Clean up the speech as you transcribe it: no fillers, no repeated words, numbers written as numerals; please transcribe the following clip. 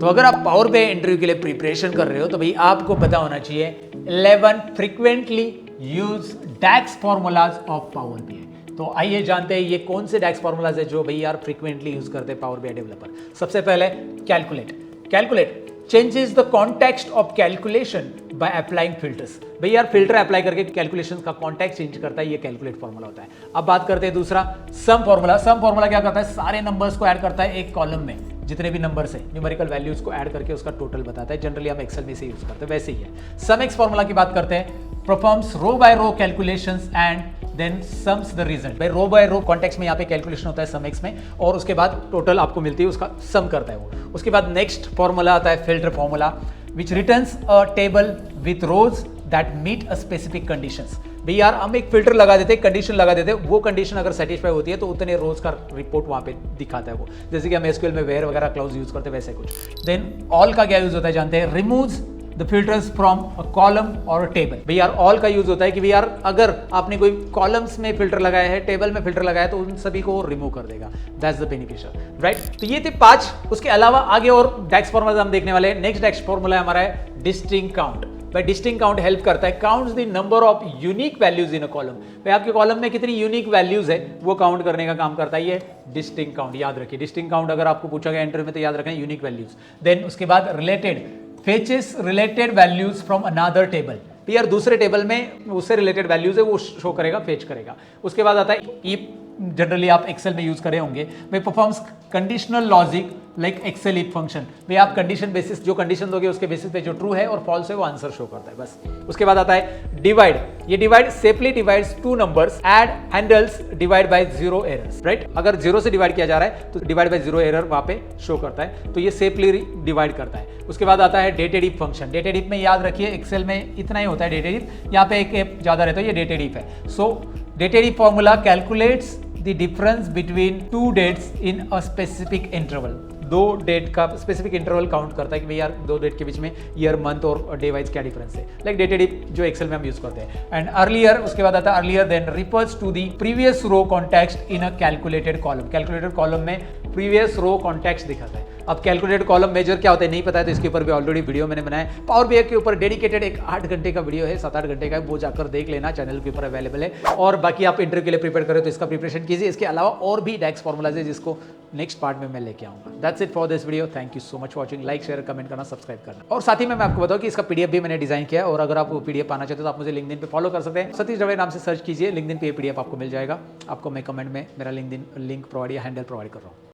तो अगर आप पावर BI इंटरव्यू के लिए प्रिपरेशन कर रहे हो तो भाई आपको पता होना चाहिए 11 frequently use DAX formulas of power BI। तो आइए जानते हैं ये कौन से डैक्स फॉर्मूलाज है जो भाई यार फ्रीक्वेंटली यूज करते हैं पावर BI डेवलपर। सबसे पहले calculate changes the context of calculation by applying filters. भाई यार फिल्टर अप्लाई करके कैलकुलेशन का कॉन्टेक्स्ट चेंज करता है, ये कैलकुलेट फॉर्मूला होता है। अब बात करते हैं दूसरा सम फॉर्मूला क्या करता है, सारे नंबर्स को ऐड करता है एक कॉलम में, जितने भी नंबर्स है न्यूमेरिकल वैल्यूज को ऐड करके उसका टोटल बताता है। जनरली हम एक्सेल में से यूज करते हैं, वैसे ही है। सम एक्स फॉर्मूला की बात करते हैं, performs row by row calculations and then sums the result. भाई रो बाय रो कॉन्टेक्स्ट में यहाँ पे कैलकुलेशन होता है सम एक्स में, और उसके बाद टोटल आपको मिलती है, उसका सम करता है वो। उसके बाद नेक्स्ट फॉर्मूला आता है filter formula which returns a table with rows that meet a specific conditions. भाई यार हम एक फिल्टर लगा देते हैं, कंडीशन लगा देते हैं, वो कंडीशन अगर सेटिस्फाई होती है तो उतने रोज का रिपोर्ट वहां पे दिखाता है वो। जैसे कि हम एसक्यूएल में वेयर वगैरह क्लाउज यूज करते हैं वैसे कुछ। देन ऑल का क्या यूज होता है जानते हैं, removes the filters from a column और टेबल। भाई यार ऑल का यूज होता है कि भाई यार अगर आपने कोई कॉलम्स में फिल्टर लगाया है, टेबल में फिल्टर लगाया है, तो उन सभी को रिमूव कर देगा। That's the beneficial, right. तो ये थे 5। उसके अलावा आगे और डैक्स फॉर्मूला हम देखने वाले हैं। नेक्स्ट डैक्स फॉर्मूला हमारा है डिस्टिंक्ट काउंट। भाई डिस्टिंक्ट काउंट हेल्प करता है, counts the number of unique values in a column. भाई आपके कॉलम में कितनी यूनिक वैल्यूज है वो काउंट करने का काम करता है ये डिस्टिंक्ट काउंट। याद रखिए डिस्टिंक्ट काउंट अगर आपको पूछा गया इंटरव्यू में तो याद रखना यूनिक वैल्यूज। देन उसके बाद related फेचेस related values from another table. यार दूसरे टेबल में उससे रिलेटेड वैल्यूज है वो शो करेगा, फेच करेगा। उसके बाद आता है इफ, जनरली आप एक्सेल में यूज करे होंगे। भाई performs conditional logic like Excel if function. भाई आप कंडीशन बेसिस जो कंडीशन दोगे उसके बेसिस पे जो ट्रू है और फॉल्स है वो आंसर शो करता है, बस। उसके बाद आता है डिवाइड। ये divide safely divides two numbers and handles divide by 0 errors, right. अगर 0 से डिवाइड किया जा रहा है तो डिवाइड बाय 0 एरर वहां पे शो करता है, तो ये सेफली डिवाइड करता है। उसके बाद आता है dated if function. Dated if में याद रखिए एक्सेल में इतना ही होता है डेटेड इफ, यहाँ पे एक ज्यादा रहता है, ये डेटेड इफ है। सो dated if formula calculates the difference between 2 dates in a specific interval. 2 date का स्पेसिफिक इंटरवल काउंट करता है कि भाई यार 2 डेट के बीच में ईयर, मंथ और डे वाइज क्या डिफरेंस है, लाइक डेटेड इफ जो एक्सेल में हम यूज करते हैं। एंड अर्लियर, उसके बाद आता है earlier then refers to the previous row context in a calculated column. Calculated column में प्रीवियस रो कॉन्टेक्स्ट दिखाता है। अब कैलकुलेटेड कॉलम मेजर क्या होता है नहीं पता है तो इसके ऊपर भी ऑलरेडी वीडियो मैंने बनाया है। पावर BI के ऊपर डेडिकेटेड एक 8 घंटे का वीडियो है, 7-8 घंटे का, वो जाकर देख लेना, चैनल के ऊपर अवेलेबल है। और बाकी आप इंटरव्यू के लिए प्रिपेयर करें तो इसका प्रिपरेशन कीजिए। इसके अलावा और भी डैक्स फॉर्मूलाज है जिसको नेक्स्ट पार्ट में मैं लेके आऊंगा। That's it for this video. Thank you so much for watching. Like, share, comment करना, सब्सक्राइब करना। और साथ ही में मैं आपको बताऊं कि इसका PDF भी मैंने डिजाइन किया है, और अगर आप PDF पाना चाहते हो तो आप मुझे लिंक्डइन पे फॉलो कर सकते हैं। सतीश दवे नाम से सर्च कीजिए, लिंक्डइन पे PDF आपको मिल जाएगा। आपको मैं कमेंट में मेरा लिंक्डइन लिंक प्रोवाइड या हैंडल प्रोवाइड कर रहा हूँ।